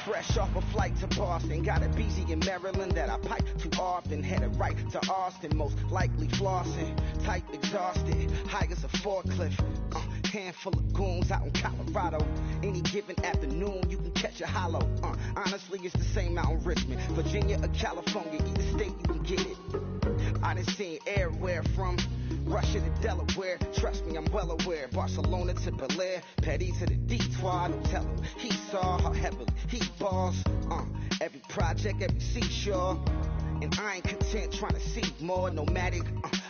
Fresh off a flight to Boston, got a BZ in Maryland that I pipe too often. Headed right to Austin, most likely flossing. Tight, exhausted, high as a forklift. Handful of goons out in Colorado. Any given afternoon, you can catch a hollow. Honestly, it's the same out in Richmond, Virginia or California, either state you can get it. I done seen everywhere from Russia to Delaware. Trust me, I'm well aware. Barcelona to Bel Air, Petty to the Detroit. Don't tell him he saw how heavily he balls. Every project, every seashore. And I ain't content trying to see more. Nomadic,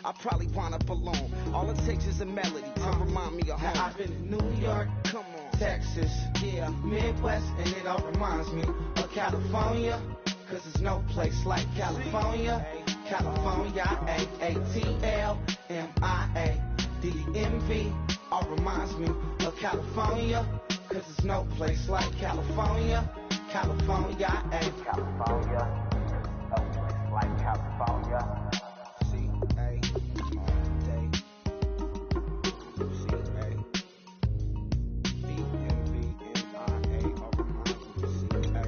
I probably wind up alone. All it takes is a melody to remind me of home. I've been in New York, come on, Texas, yeah, Midwest, and it all reminds me of California. Cause there's no place like California. California, A-A-T-L-M-I-A-D-M-V. All reminds me of California. Cause there's no place like California. California, California. No place like California. C-A, all-day. C-A, B-M-V-M-I-A, all reminds me of C-A.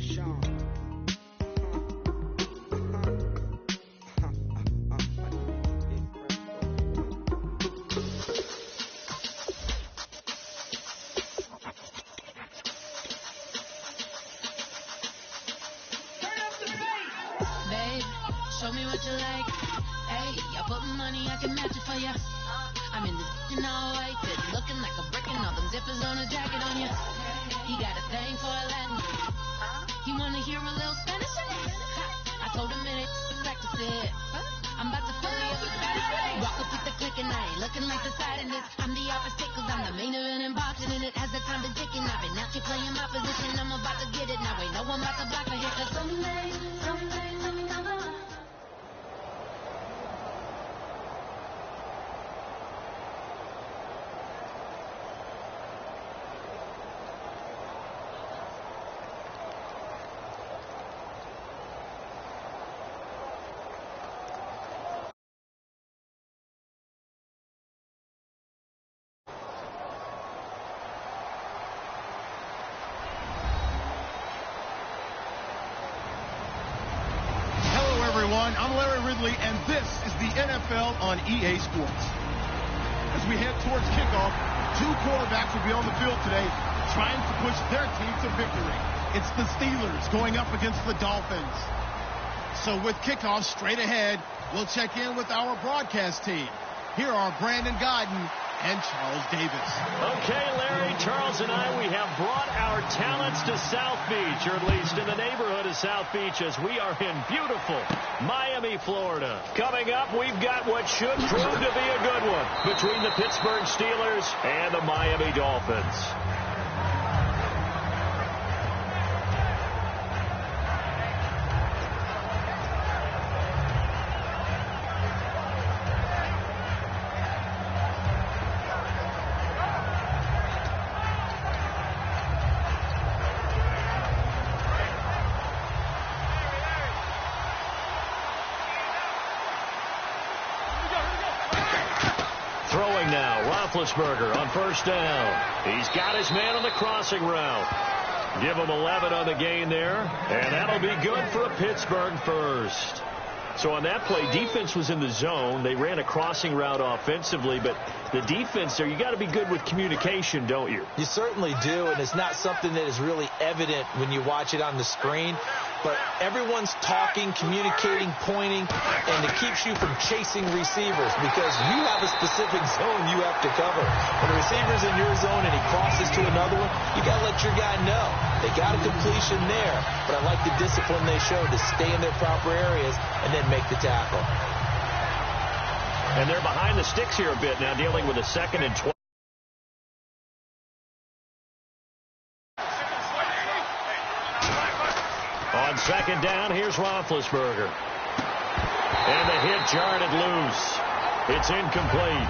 Sean. Show me what you like. Hey, I put money, I can match it for ya. I'm in this all white, looking like a brick and all them zippers on a jacket on ya. He got a thing for a Latin. He wanna hear a little Spanish? I told him it ain't practice it. I'm about to fill you up with Spanish. Walk up with the click and I ain't looking like the side in this. I'm the opposite cause I'm the main event in boxing and it has the time to ticking. I've been out here playing my position, I'm about to get it. Now ain't no one about to block me here cause someday, let me come on. I'm Larry Ridley, and this is the NFL on EA Sports. As we head towards kickoff, two quarterbacks will be on the field today trying to push their team to victory. It's the Steelers going up against the Dolphins. So with kickoff straight ahead, we'll check in with our broadcast team. Here are Brandon Godden and Charles Davis. Okay, Larry, Charles and I, we have brought our talents to South Beach, or at least in the neighborhood of South Beach, as we are in beautiful Miami, Florida. Coming up, we've got what should prove to be a good one between the Pittsburgh Steelers and the Miami Dolphins. Throwing now, Roethlisberger on first down. He's got his man on the crossing route. Give him 11 on the gain there, and that'll be good for a Pittsburgh first. So on that play, defense was in the zone. They ran a crossing route offensively, but the defense there, you got to be good with communication, don't you? You certainly do, and it's not something that is really evident when you watch it on the screen. But everyone's talking, communicating, pointing, and it keeps you from chasing receivers because you have a specific zone you have to cover. When the receiver's in your zone and he crosses to another one, you got to let your guy know. They got a completion there, but I like the discipline they showed to stay in their proper areas and then make the tackle. And they're behind the sticks here a bit now, dealing with a 2nd and 20. On second down, here's Roethlisberger. And the hit jarred it loose. It's incomplete.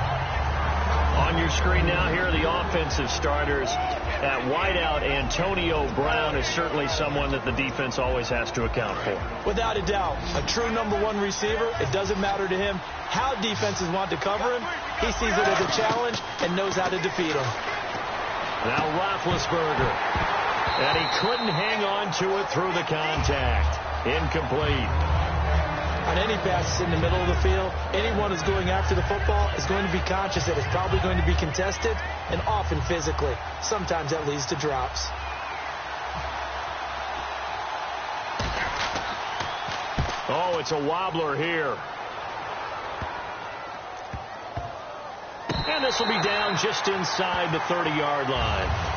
On your screen now, here are the offensive starters. At wideout, Antonio Brown is certainly someone that the defense always has to account for. Without a doubt, a true #1 receiver. It doesn't matter to him how defenses want to cover him. He sees it as a challenge and knows how to defeat him. Now Roethlisberger. And he couldn't hang on to it through the contact. Incomplete. On any passes in the middle of the field, anyone who's going after the football is going to be conscious that it's probably going to be contested, and often physically. Sometimes that leads to drops. Oh, it's a wobbler here. And this will be down just inside the 30-yard line.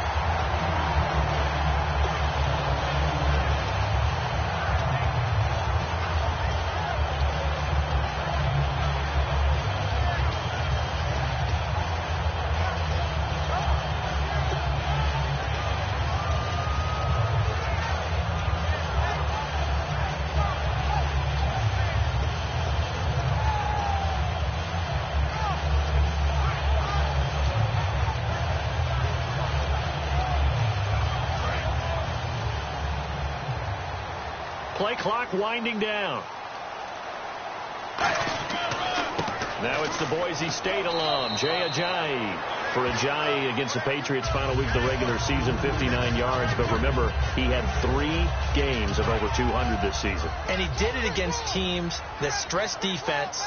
Play clock winding down. Now it's the Boise State alum, Jay Ajayi. For Ajayi against the Patriots, final week of the regular season, 59 yards. But remember, he had 3 games of over 200 this season. And he did it against teams that stressed defense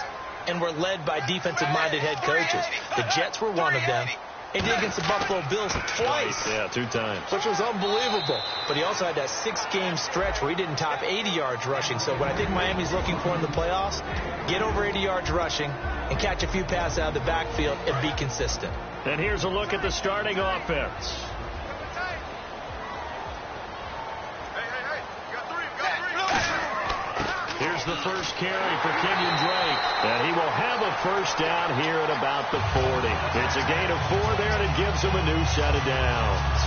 and were led by defensive-minded head coaches. The Jets were one of them. He did against the Buffalo Bills twice. Yeah, 2 times. Which was unbelievable. But he also had that 6-game stretch where he didn't top 80 yards rushing. So what I think Miami's looking for in the playoffs, get over 80 yards rushing and catch a few passes out of the backfield and be consistent. And here's a look at the starting offense. Here's the first carry for Kenyon Drake. And he will have a first down here at about the 40. It's a gain of 4 there, and it gives him a new set of downs.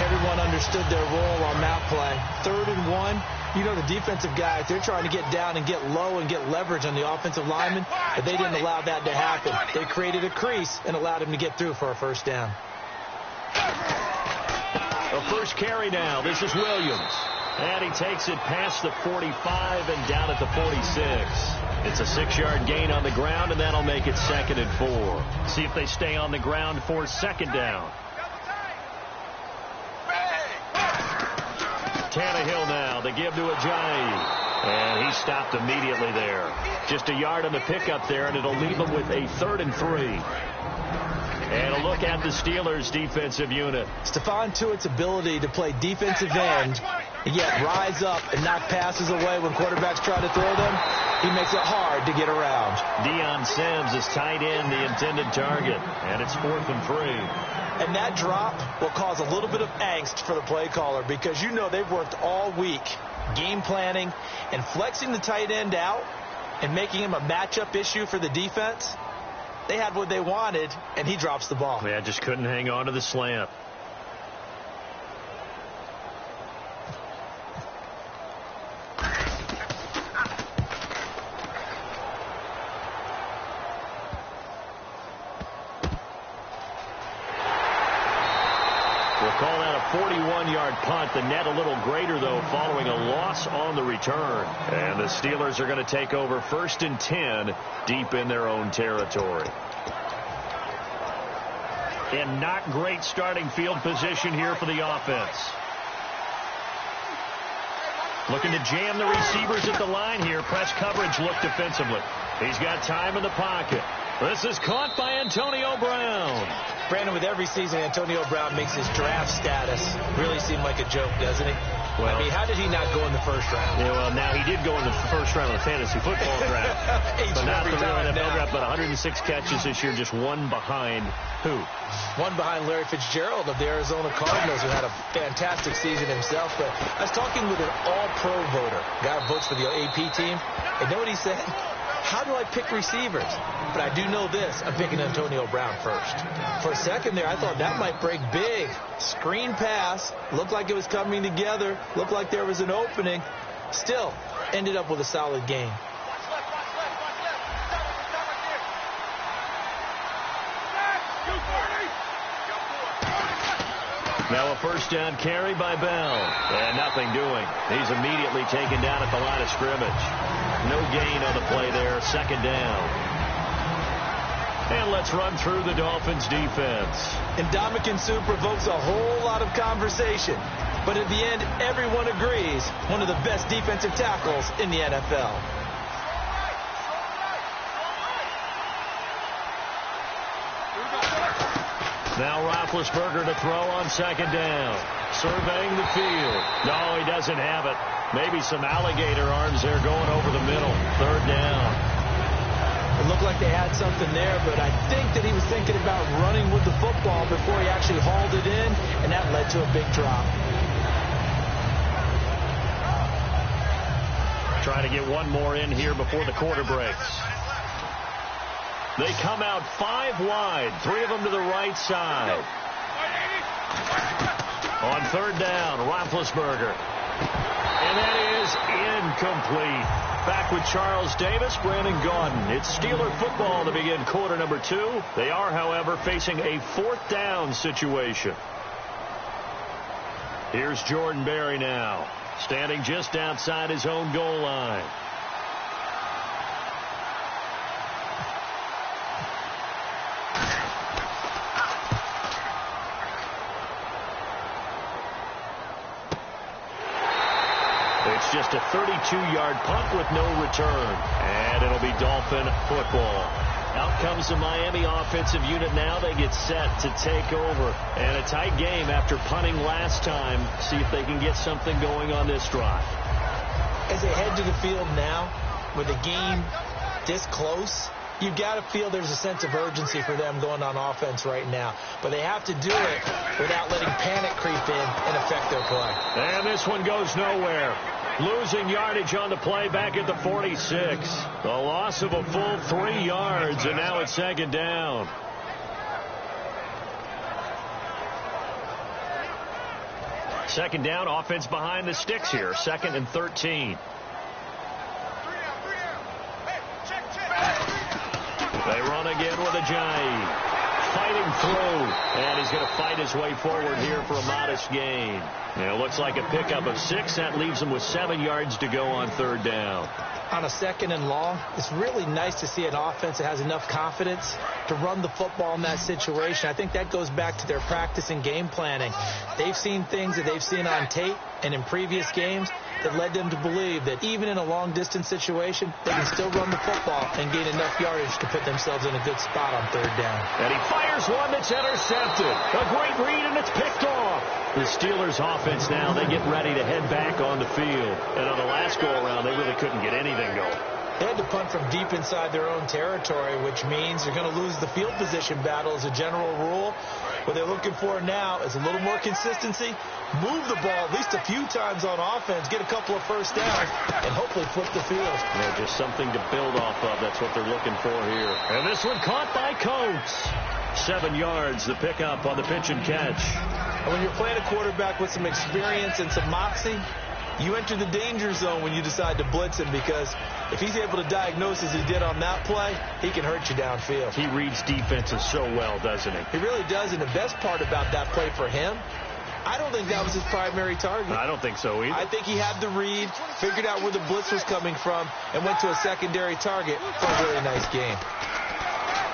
Everyone understood their role on that play. 3rd and 1. You know, the defensive guys, they're trying to get down and get low and get leverage on the offensive lineman, but they didn't allow that to happen. They created a crease and allowed him to get through for a first down. A first carry now. This is Williams. And he takes it past the 45 and down at the 46. It's a 6-yard gain on the ground, and that'll make it 2nd and 4. See if they stay on the ground for 2nd down. Tannehill now. They give to Ajayi. And he stopped immediately there. Just a yard on the pickup there, and it'll leave him with a 3rd and 3. And a look at the Steelers' defensive unit. Stephon Tuitt's ability to play defensive end and yet rise up and knock passes away when quarterbacks try to throw them, he makes it hard to get around. Deion Sims is tight end, the intended target, and it's 4th and 3. And that drop will cause a little bit of angst for the play caller because you know they've worked all week game planning and flexing the tight end out and making him a matchup issue for the defense. They had what they wanted, and he drops the ball. Yeah, just couldn't hang on to the slant. We'll call that a 41-yard punt. The net a little greater, though, following a loss on the return. And the Steelers are going to take over 1st and 10 deep in their own territory. And not great starting field position here for the offense. Looking to jam the receivers at the line here. Press coverage look defensively. He's got time in the pocket. This is caught by Antonio Brown. Brandon, with every season, Antonio Brown makes his draft status really seem like a joke, doesn't he? Well, I mean, how did he not go in the 1st round? Yeah, well, now he did go in the 1st round of the fantasy football draft. But not the real NFL draft, but 106 catches this year, just 1 behind who? 1 behind Larry Fitzgerald of the Arizona Cardinals, who had a fantastic season himself. But I was talking with an all-pro voter, guy who votes for the AP team, and know what he said? How do I pick receivers? But I do know this. I'm picking Antonio Brown first. For a second there, I thought that might break big. Screen pass. Looked like it was coming together. Looked like there was an opening. Still, ended up with a solid game. Now a first down carry by Bell. And nothing doing. He's immediately taken down at the line of scrimmage. No gain on the play there. 2nd down. And let's run through the Dolphins' defense. And Ndamukong Suh provokes a whole lot of conversation. But at the end, everyone agrees, one of the best defensive tackles in the NFL. Now Roethlisberger to throw on second down. Surveying the field. No, he doesn't have it. Maybe some alligator arms there going over the middle. Third down. It looked like they had something there, but I think that he was thinking about running with the football before he actually hauled it in, and that led to a big drop. Trying to get one more in here before the quarter breaks. They come out 5 wide, 3 of them to the right side. On third down, Roethlisberger. And that is incomplete. Back with Charles Davis, Brandon Gaudin. It's Steeler football to begin quarter number 2. They are, however, facing a 4th down situation. Here's Jordan Berry now, standing just outside his own goal line. It's just a 32-yard punt with no return. And it'll be Dolphin football. Out comes the Miami offensive unit now. They get set to take over. And a tight game after punting last time. See if they can get something going on this drive. As they head to the field now, with the game this close, you've got to feel there's a sense of urgency for them going on offense right now. But they have to do it without letting panic creep in and affect their play. And this one goes nowhere. Losing yardage on the play back at the 46. A loss of a full 3 yards, and now it's second down. Second down, offense behind the sticks here. 2nd and 13. They run again with Ajayi. Fighting through, and he's going to fight his way forward here for a modest gain. And it looks like a pickup of 6. That leaves him with 7 yards to go on third down. On a 2nd and long, it's really nice to see an offense that has enough confidence to run the football in that situation. I think that goes back to their practice and game planning. They've seen things that they've seen on tape and in previous games that led them to believe that even in a long-distance situation, they can still run the football and gain enough yardage to put themselves in a good spot on third down. And he fires one that's intercepted. A great read, and it's picked off. The Steelers' offense now, they get ready to head back on the field. And on the last go-around, they really couldn't get anything going. They had to punt from deep inside their own territory, which means they're going to lose the field position battle as a general rule. What they're looking for now is a little more consistency, move the ball at least a few times on offense, get a couple of first downs, and hopefully flip the field. Yeah, just something to build off of. That's what they're looking for here. And this one caught by Coates. 7 yards, the pickup on the pitch and catch. And when you're playing a quarterback with some experience and some moxie, you enter the danger zone when you decide to blitz him, because if he's able to diagnose as he did on that play, he can hurt you downfield. He reads defenses so well, doesn't he? He really does, and the best part about that play for him, I don't think that was his primary target. I don't think so either. I think he had the read, figured out where the blitz was coming from, and went to a secondary target for a really nice game.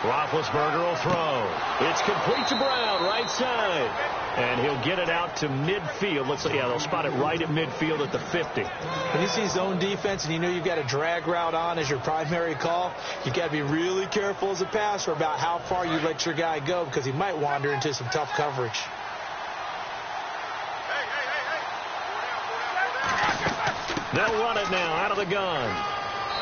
Roethlisberger will throw. It's complete to Brown, right side. And he'll get it out to midfield. Looks like, yeah, they'll spot it right at midfield at the 50. When you see zone defense and you know you've got a drag route on as your primary call, you've got to be really careful as a passer about how far you let your guy go, because he might wander into some tough coverage. They'll run it now out of the gun.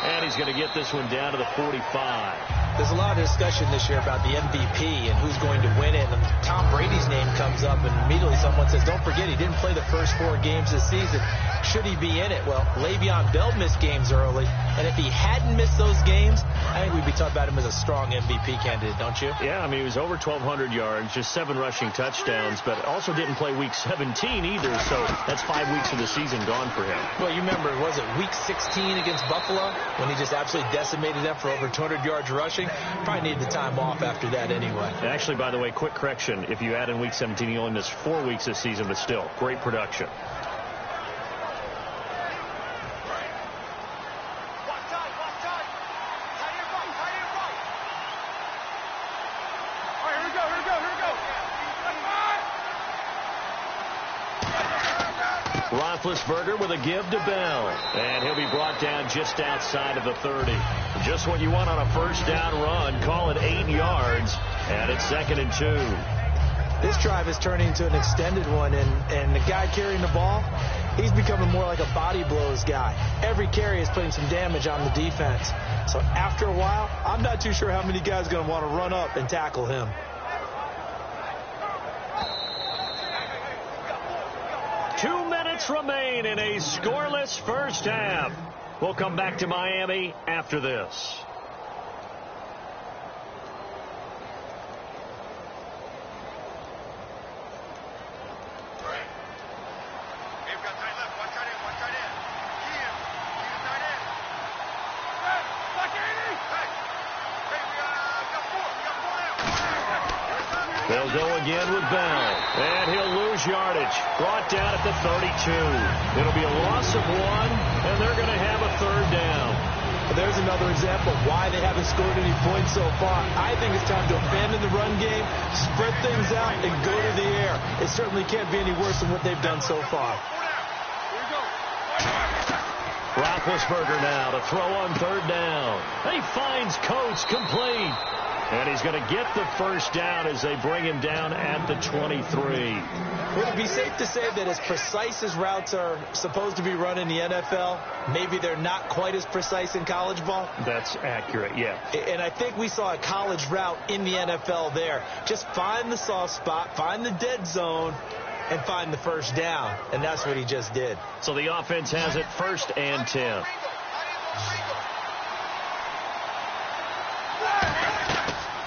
And he's going to get this one down to the 45. There's a lot of discussion this year about the MVP and who's going to win it. And Tom Brady's name comes up, and immediately someone says, don't forget, he didn't play the first 4 games this season. Should he be in it? Well, Le'Veon Bell missed games early, and if he hadn't missed those games, I think we'd be talking about him as a strong MVP candidate, don't you? Yeah, I mean, he was over 1,200 yards, just 7 rushing touchdowns, but also didn't play Week 17 either, so that's 5 weeks of the season gone for him. Well, you remember, was it Week 16 against Buffalo when he just absolutely decimated them for over 200 yards rushing? Probably needed the time off after that anyway. Actually, by the way, quick correction, if you add in Week 17, he only missed 4 weeks this season, but still, great production. Roethlisberger with a give to Bell. And he'll be brought down just outside of the 30. Just what you want on a first down run. Call it 8 yards. And it's 2nd and 2. This drive is turning into an extended one. And the guy carrying the ball, he's becoming more like a body blows guy. Every carry is putting some damage on the defense. So after a while, I'm not too sure how many guys are going to want to run up and tackle him. Remain in a scoreless first half. We'll come back to Miami after this. They'll go again with Bell, and he'll lose yardage. Brought down at the 32. It'll be a loss of 1, and they're going to have a 3rd down. There's another example of why they haven't scored any points so far. I think it's time to abandon the run game, spread things out, and go to the air. It certainly can't be any worse than what they've done so far. Roethlisberger now to throw on 3rd down. He finds Coates complete. And he's going to get the first down as they bring him down at the 23. Would it be safe to say that as precise as routes are supposed to be run in the NFL, maybe they're not quite as precise in college ball? That's accurate, yeah. And I think we saw a college route in the NFL there. Just find the soft spot, find the dead zone, and find the first down. And that's what he just did. So the offense has it 1st and 10.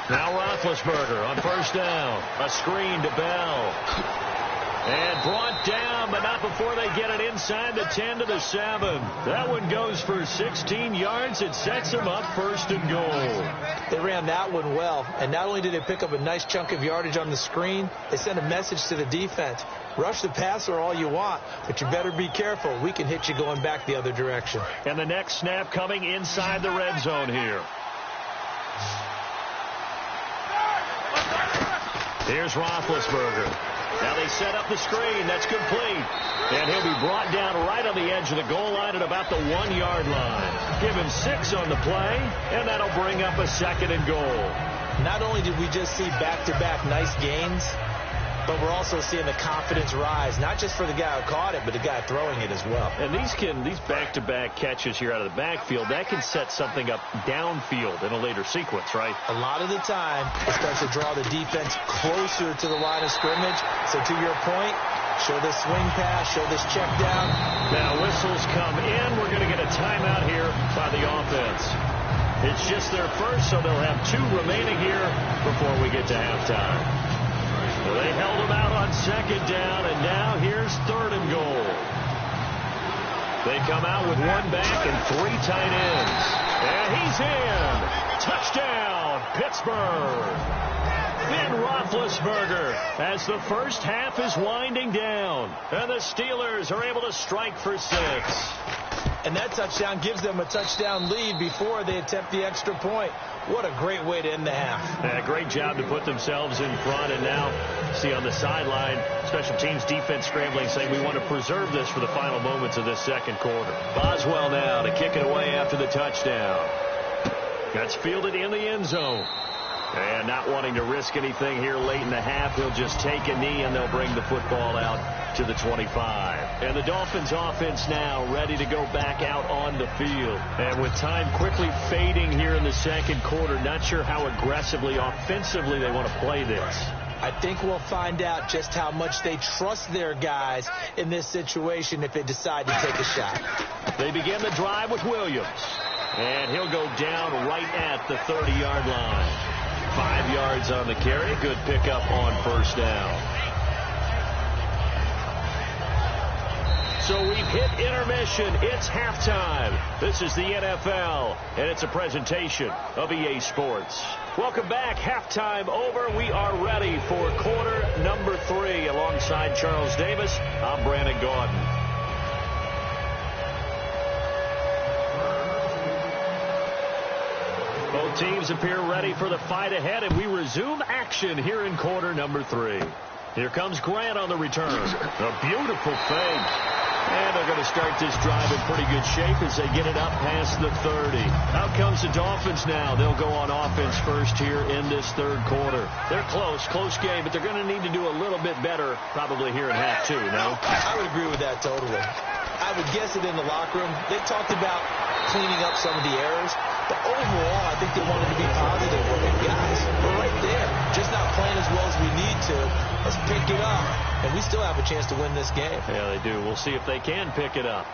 Now Roethlisberger on 1st down. A screen to Bell. And brought down, but not before they get it inside the 10 to the 7. That one goes for 16 yards. It sets them up 1st and goal. They ran that one well. And not only did they pick up a nice chunk of yardage on the screen, they sent a message to the defense. Rush the passer all you want, but you better be careful. We can hit you going back the other direction. And the next snap coming inside the red zone here. Here's Roethlisberger. Now they set up the screen. That's complete. And he'll be brought down right on the edge of the goal line at about the 1-yard line. Give him 6 on the play, and that'll bring up a 2nd and goal. Not only did we just see back-to-back nice gains, but we're also seeing the confidence rise, not just for the guy who caught it, but the guy throwing it as well. And these back-to-back catches here out of the backfield, that can set something up downfield in a later sequence, right? A lot of the time, it starts to draw the defense closer to the line of scrimmage. So to your point, show this swing pass, show this check down. Now whistles come in. We're going to get a timeout here by the offense. It's just their first, so they'll have 2 remaining here before we get to halftime. They held him out on 2nd down, and now here's 3rd and goal. They come out with 1 back and 3 tight ends. And he's in. Touchdown, Pittsburgh. Ben Roethlisberger as the first half is winding down. And the Steelers are able to strike for 6. And that touchdown gives them a touchdown lead before they attempt the extra point. What a great way to end the half. Yeah, great job to put themselves in front. And now, see on the sideline, special teams defense scrambling, saying we want to preserve this for the final moments of this 2nd quarter. Boswell now to kick it away after the touchdown. That's fielded in the end zone. And not wanting to risk anything here late in the half, he'll just take a knee and they'll bring the football out to the 25. And the Dolphins offense now ready to go back out on the field. And with time quickly fading here in the 2nd quarter, not sure how aggressively, offensively they want to play this. I think we'll find out just how much they trust their guys in this situation if they decide to take a shot. They begin the drive with Williams. And he'll go down right at the 30-yard line. 5 yards on the carry. Good pickup on 1st down. So we've hit intermission. It's halftime. This is the NFL, and it's a presentation of EA Sports. Welcome back. Halftime over. We are ready for quarter number 3. Alongside Charles Davis, I'm Brandon Gaudin. Both teams appear ready for the fight ahead, and we resume action here in quarter number 3. Here comes Grant on the return. A beautiful fake. And they're going to start this drive in pretty good shape as they get it up past the 30. Out comes the Dolphins now. They'll go on offense first here in this third quarter. They're close game, but they're going to need to do a little bit better probably here in half two, no? I would agree with that totally. I would guess it in the locker room. They talked about cleaning up some of the errors, but overall, I think they wanted to be positive. Well, guys, we're right there, just not playing as well as we need to. Let's pick it up, and we still have a chance to win this game. Yeah, they do. We'll see if they can pick it up.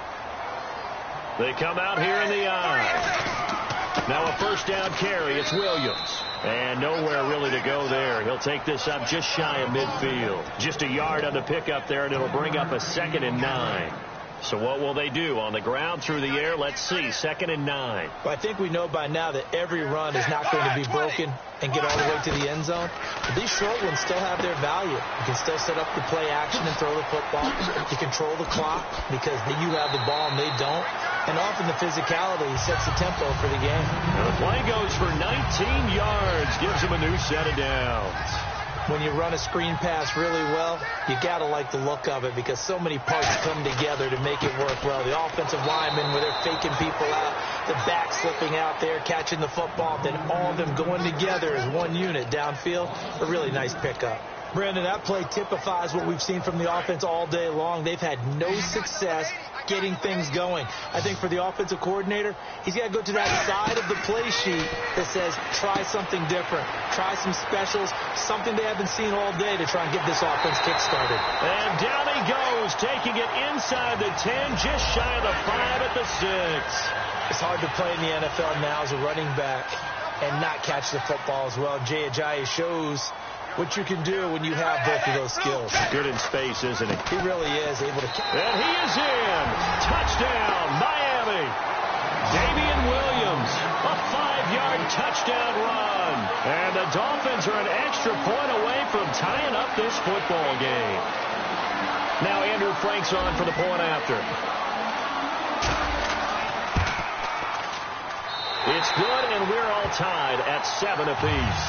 They come out here in the eye. Now a first down carry. It's Williams. And nowhere really to go there. He'll take this up just shy of midfield. Just a yard on the pickup there, and it'll bring up a 2nd and 9. So what will they do? On the ground, through the air? Let's see. 2nd and 9. Well, I think we know by now that every run is not going to be broken and get all the way to the end zone. But these short ones still have their value. You can still set up the play action and throw the football. You control the clock because you have the ball and they don't. And often the physicality sets the tempo for the game. And the play goes for 19 yards. Gives them a new set of downs. When you run a screen pass really well, you got to like the look of it because so many parts come together to make it work well. The offensive linemen, where they're faking people out, the back slipping out there, catching the football, then all of them going together as one unit downfield. A really nice pickup. Brandon, that play typifies what we've seen from the offense all day long. They've had no success getting things going. I think for the offensive coordinator, he's got to go to that side of the play sheet that says try something different, try some specials, something they haven't seen all day to try and get this offense kick-started. And down he goes, taking it inside the 10, just shy of the 5 at the 6. It's hard to play in the NFL now as a running back and not catch the football as well. Jay Ajayi shows what you can do when you have both of those skills. Good in space, isn't he? He really is able to. And he is in. Touchdown, Miami. Damian Williams, a 5-yard touchdown run. And the Dolphins are an extra point away from tying up this football game. Now Andrew Frank's on for the point after. It's good, and we're all tied at 7 apiece.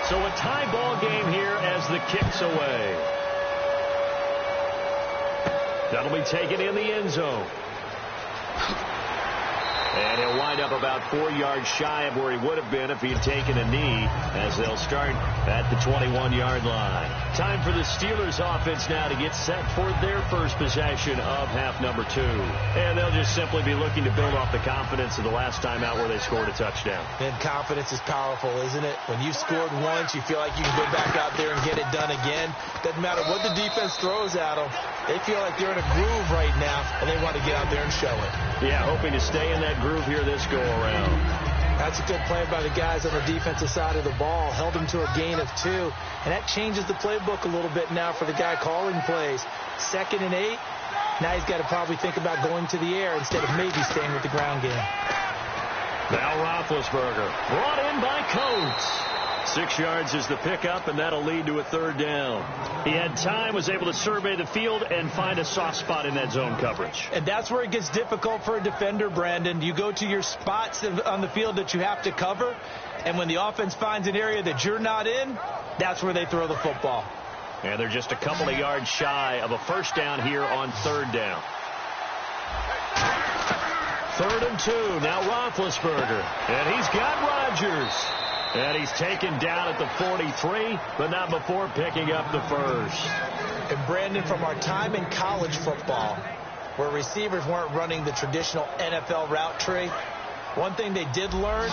So a tie ball game here as the kick's away. That'll be taken in the end zone. And he'll wind up about 4 yards shy of where he would have been if he had taken a knee, as they'll start at the 21-yard line. Time for the Steelers offense now to get set for their first possession of half number 2. And they'll just simply be looking to build off the confidence of the last time out where they scored a touchdown. And confidence is powerful, isn't it? When you've scored once, you feel like you can go back out there and get it done again. Doesn't matter what the defense throws at them. They feel like they're in a groove right now, and they want to get out there and show it. Yeah, hoping to stay in that groove here this go-around. That's a good play by the guys on the defensive side of the ball. Held them to a gain of 2. And that changes the playbook a little bit now for the guy calling plays. 2nd and 8. Now he's got to probably think about going to the air instead of maybe staying with the ground game. Now Roethlisberger, brought in by Coates. 6 yards is the pickup, and that'll lead to a 3rd down. He had time, was able to survey the field and find a soft spot in that zone coverage. And that's where it gets difficult for a defender, Brandon. You go to your spots on the field that you have to cover, and when the offense finds an area that you're not in, that's where they throw the football. And they're just a couple of yards shy of a first down here on 3rd down. 3rd and 2. Now Roethlisberger. And he's got Rodgers. And he's taken down at the 43, but not before picking up the first. And Brandon, from our time in college football, where receivers weren't running the traditional NFL route tree, one thing they did learn,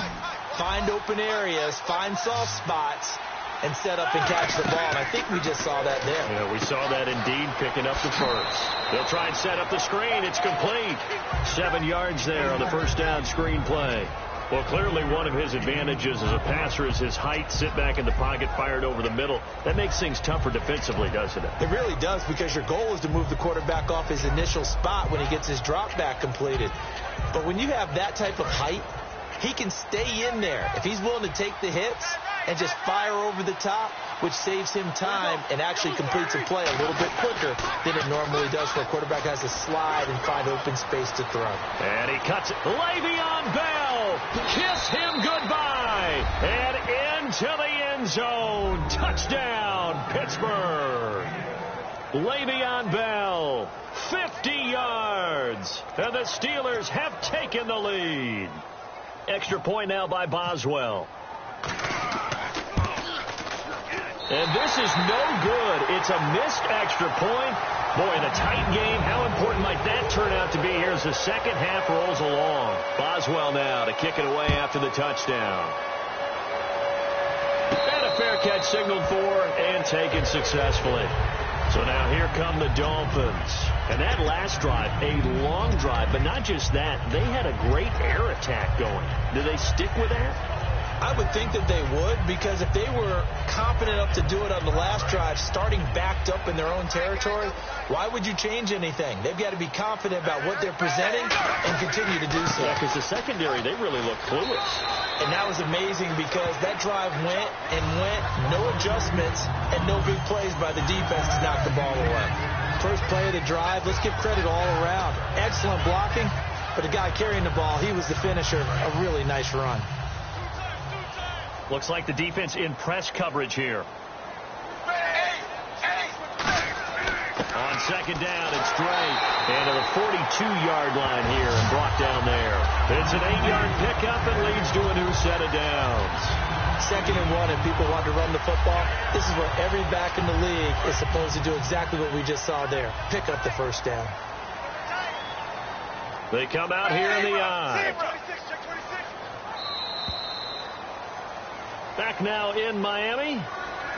find open areas, find soft spots, and set up and catch the ball. And I think we just saw that there. Yeah, we saw that indeed, picking up the first. They'll try and set up the screen. It's complete. 7 yards there on the first down screen play. Well, clearly one of his advantages as a passer is his height. Sit back in the pocket, fired over the middle. That makes things tougher defensively, doesn't it? It really does, because your goal is to move the quarterback off his initial spot when he gets his drop back completed. But when you have that type of height, he can stay in there. If he's willing to take the hits, and just fire over the top, which saves him time and actually completes a play a little bit quicker than it normally does for a quarterback who has to slide and find open space to throw. And he cuts it. Le'Veon Bell, kiss him goodbye, and into the end zone. Touchdown, Pittsburgh. Le'Veon Bell, 50 yards, and the Steelers have taken the lead. Extra point now by Boswell. And this is no good. It's a missed extra point. Boy, in a tight game, how important might that turn out to be here as the second half rolls along. Boswell now to kick it away after the touchdown. And a fair catch signaled for and taken successfully. So now here come the Dolphins. And that last drive, a long drive, but not just that. They had a great air attack going. Do they stick with that? I would think that they would, because if they were confident enough to do it on the last drive, starting backed up in their own territory, why would you change anything? They've got to be confident about what they're presenting and continue to do so. Yeah, because the secondary, they really look clueless. And that was amazing because that drive went and went, no adjustments, and no big plays by the defense to knock the ball away. First play of the drive, let's give credit all around. Excellent blocking, but the guy carrying the ball, he was the finisher. A really nice run. Looks like the defense in press coverage here. On second down, it's Drake. And to the 42-yard line here and brought down there. It's an 8-yard pickup and leads to a new set of downs. 2nd and 1, and people want to run the football. This is where every back in the league is supposed to do exactly what we just saw there. Pick up the first down. They come out here in the eye. Back now in Miami.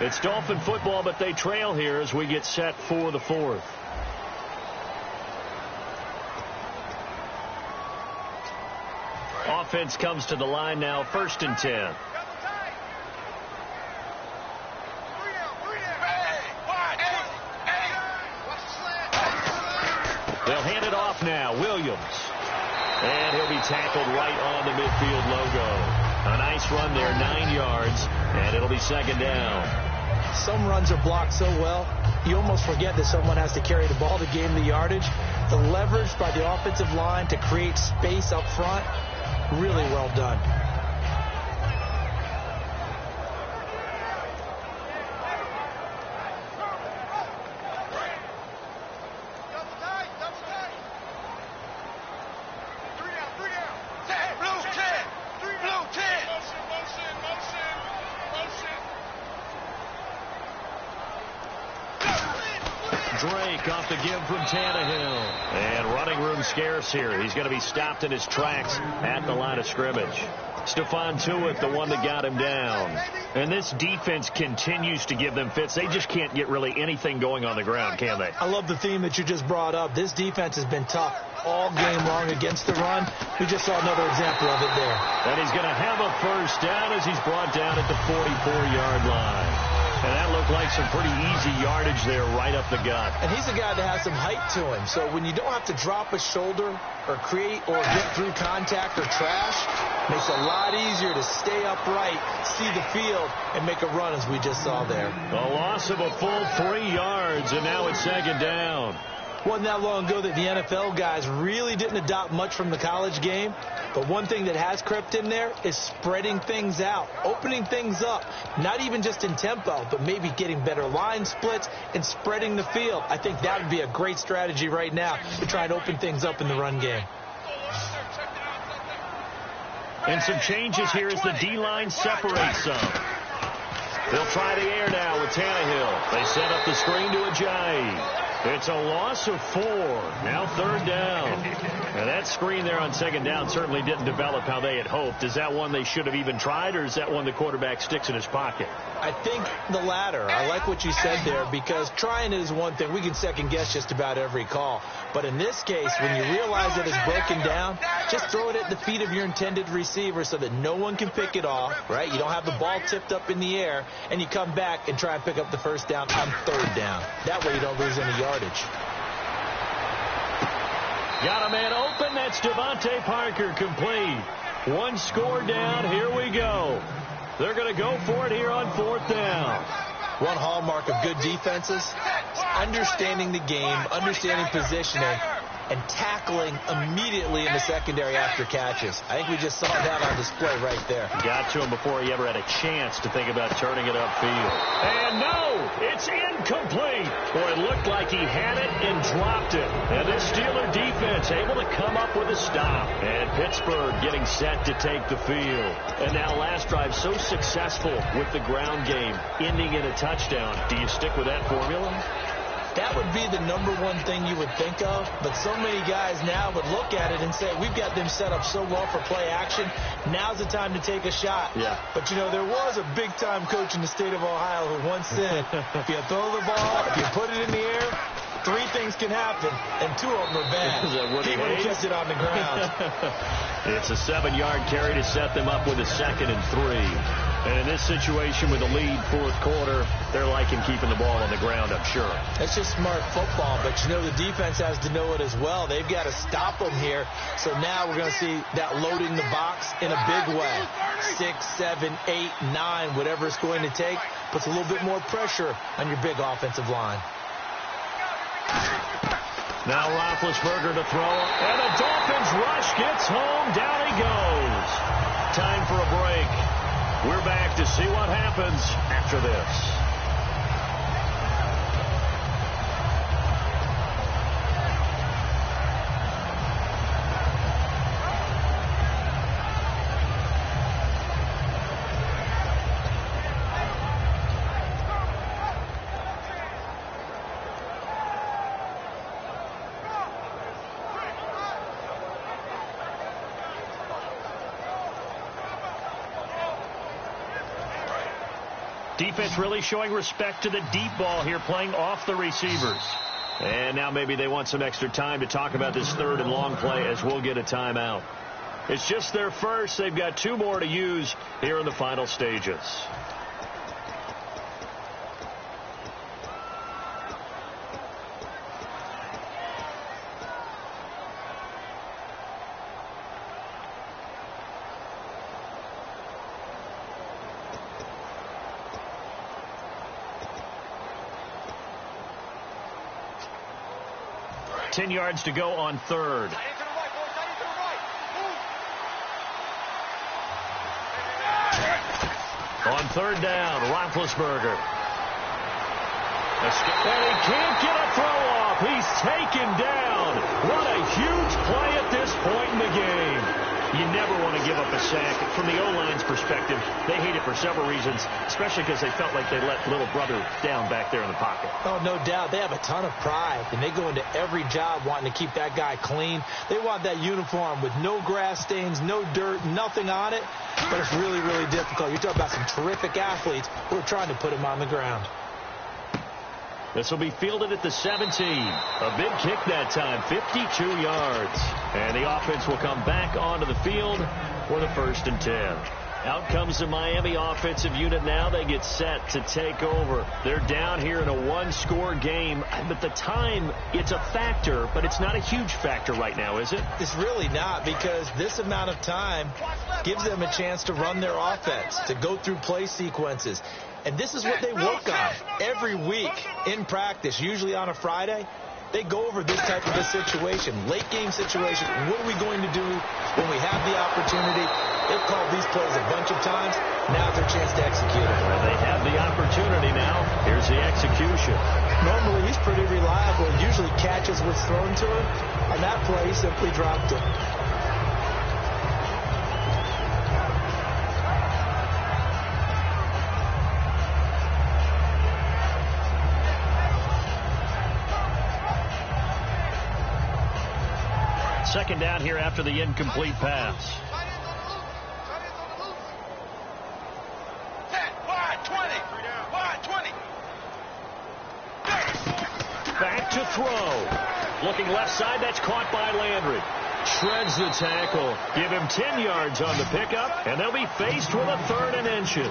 It's Dolphin football, but they trail here as we get set for the 4th. Offense comes to the line now, 1st and 10. They'll hand it off now. Williams. And he'll be tackled right on the midfield logo. A nice run there, 9 yards, and it'll be 2nd down. Some runs are blocked so well, you almost forget that someone has to carry the ball to gain the yardage. The leverage by the offensive line to create space up front, really well done. Drake off the give from Tannehill. And running room scarce here. He's going to be stopped in his tracks at the line of scrimmage. Stephon Tuitt, the one that got him down. And this defense continues to give them fits. They just can't get really anything going on the ground, can they? I love the theme that you just brought up. This defense has been tough all game long against the run. We just saw another example of it there. And he's going to have a first down as he's brought down at the 44-yard line. And that looked like some pretty easy yardage there right up the gut. And he's a guy that has some height to him. So when you don't have to drop a shoulder or create or get through contact or trash, makes it a lot easier to stay upright, see the field, and make a run as we just saw there. A loss of a full 3 yards, and now it's 2nd down. Wasn't that long ago that the NFL guys really didn't adopt much from the college game. But one thing that has crept in there is spreading things out, opening things up, not even just in tempo, but maybe getting better line splits and spreading the field. I think that would be a great strategy right now to try and open things up in the run game. And some changes here as the D-line separates some. They'll try the air now with Tannehill. They set up the screen to Ajayi. It's a loss of 4. Now 3rd down. And that screen there on 2nd down certainly didn't develop how they had hoped. Is that one they should have even tried, or is that one the quarterback sticks in his pocket? I think the latter. I like what you said there, because trying it is one thing. We can second guess just about every call. But in this case, when you realize that it's broken down, just throw it at the feet of your intended receiver so that no one can pick it off, right? You don't have the ball tipped up in the air, and you come back and try and pick up the first down on 3rd down. That way you don't lose any yardage. Got a man open. That's Devontae Parker complete. 1 score down. Here we go. They're going to go for it here on 4th down. One hallmark of good defenses is understanding the game, understanding positioning, and tackling immediately in the secondary after catches. I think we just saw that on display right there. Got to him before he ever had a chance to think about turning it upfield. And no, it's incomplete. Boy, it looked like he had it and dropped it. And this Steeler defense able to come up with a stop. And Pittsburgh getting set to take the field. And now last drive so successful with the ground game, ending in a touchdown. Do you stick with that formula? That would be the number one thing you would think of, but so many guys now would look at it and say, we've got them set up so well for play action, now's the time to take a shot. Yeah. But, you know, there was a big-time coach in the state of Ohio who once said, if you throw the ball, if you put it in the air, 3 things can happen, and 2 of them are bad. He would have kept it on the ground. It's a 7-yard carry to set them up with a 2nd and 3. And in this situation with the lead 4th quarter, they're liking keeping the ball on the ground, I'm sure. That's just smart football, but, you know, the defense has to know it as well. They've got to stop them here. So now we're going to see that loading the box in a big way. 6, 7, 8, 9, whatever it's going to take, puts a little bit more pressure on your big offensive line. Now Roethlisberger to throw, and the Dolphins rush gets home. Down he goes. Time for a break. We're back to see what happens after this. Defense really showing respect to the deep ball here, playing off the receivers. And now maybe they want some extra time to talk about this 3rd and long play as we'll get a timeout. It's just their first. They've got 2 more to use here in the final stages. Ten yards to go on 3rd. On 3rd down, Roethlisberger. And he can't get a throw off. He's taken down. What a huge play at this point in the game. You never want to give up a sack. From the O-line's perspective, they hate it for several reasons, especially because they felt like they let little brother down back there in the pocket. Oh, no doubt. They have a ton of pride, and they go into every job wanting to keep that guy clean. They want that uniform with no grass stains, no dirt, nothing on it. But it's really, really difficult. You're talking about some terrific athletes who are trying to put him on the ground. This will be fielded at the 17. A big kick that time, 52 yards. And the offense will come back onto the field for the 1st and 10. Out comes the Miami offensive unit now. They get set to take over. They're down here in a 1-score game. But the time, it's a factor, but it's not a huge factor right now, is it? It's really not, because this amount of time gives them a chance to run their offense, to go through play sequences. And this is what they work on every week in practice, usually on a Friday. They go over this type of a situation, late game situation. What are we going to do when we have the opportunity? They've called these plays a bunch of times. Now's their chance to execute it. Well, they have the opportunity now. Here's the execution. Normally, he's pretty reliable. Usually catches what's thrown to him. On that play, he simply dropped it. Second down here after the incomplete pass. Back to throw. Looking left side, that's caught by Landry. Shreds the tackle. Give him 10 yards on the pickup, and they'll be faced with a 3rd and inches.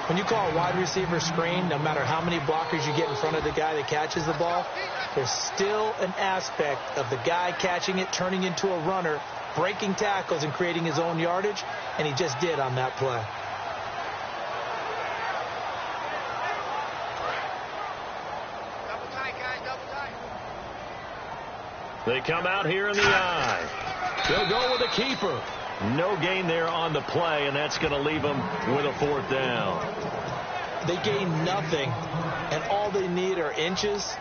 When you call a wide receiver screen, no matter how many blockers you get in front of the guy that catches the ball, there's still an aspect of the guy catching it, turning into a runner, breaking tackles and creating his own yardage, and he just did on that play. They come out here in the eye. They'll go with a keeper. No gain there on the play, and that's going to leave them with a 4th down. They gain nothing, and all they need are inches.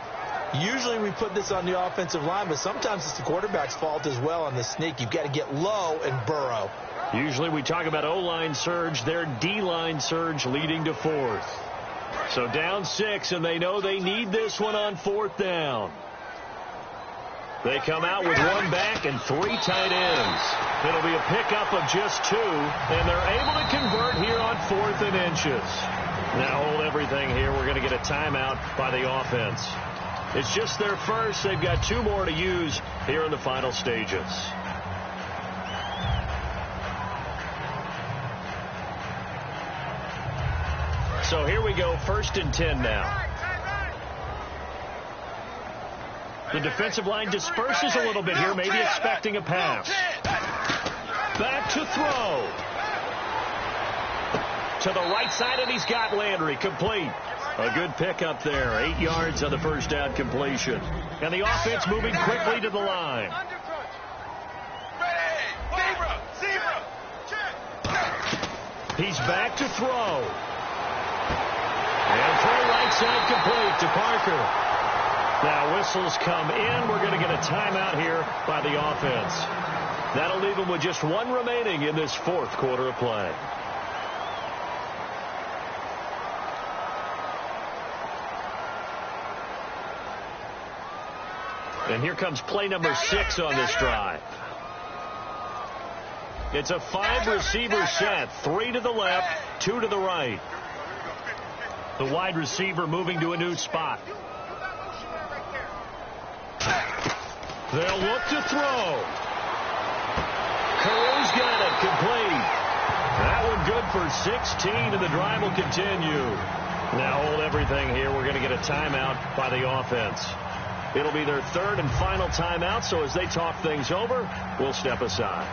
Usually we put this on the offensive line, but sometimes it's the quarterback's fault as well on the sneak. You've got to get low and burrow. Usually we talk about O-line surge, their D-line surge leading to 4th. So down 6, and they know they need this one on 4th down. They come out with 1 back and 3 tight ends. It'll be a pickup of just 2, and they're able to convert here on 4th and inches. Now hold everything here. We're going to get a timeout by the offense. It's just their first. They've got 2 more to use here in the final stages. So here we go, 1st and 10 now. The defensive line disperses a little bit here, maybe expecting a pass. Back to throw. To the right side, and he's got Landry, complete. A good pickup there, 8 yards on the first down completion. And the offense moving quickly to the line. He's back to throw. And throw right side complete to Parker. Now whistles come in. We're going to get a timeout here by the offense. That'll leave them with just 1 remaining in this 4th quarter of play. And here comes play number 6 on this drive. It's a 5-receiver set. 3 to the left, 2 to the right. The wide receiver moving to a new spot. They'll look to throw. Carew's got it, complete. That one good for 16, and the drive will continue. Now hold everything here. We're going to get a timeout by the offense. It'll be their 3rd and final timeout, so as they talk things over, we'll step aside.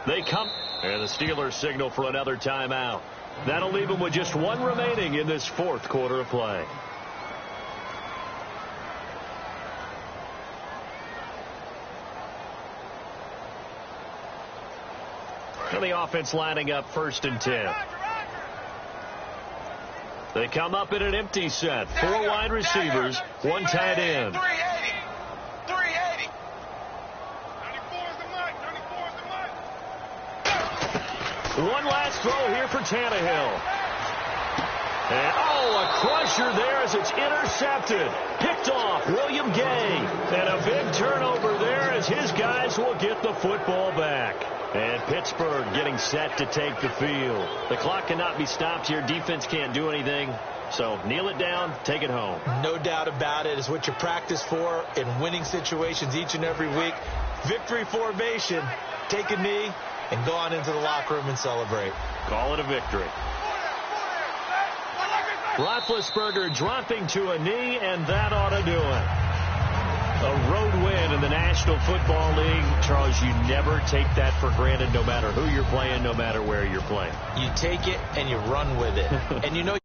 They come, and the Steelers signal for another timeout. That'll leave them with just 1 remaining in this 4th quarter of play. And the offense lining up 1st and 10. They come up in an empty set. 4 wide receivers, 1 tight end. 1 last throw here for Tannehill. And, a crusher there as it's intercepted. Picked off William Gay. And a big turnover there as his guys will get the football back. And Pittsburgh getting set to take the field. The clock cannot be stopped here. Defense can't do anything. So kneel it down, take it home. No doubt about it. It's what you practice for in winning situations each and every week. Victory formation. Take a knee and go on into the locker room and celebrate. Call it a victory. Roethlisberger dropping to a knee, and that ought to do it. A road win in the National Football League. Charles, you never take that for granted, no matter who you're playing, no matter where you're playing. You take it and you run with it. And you know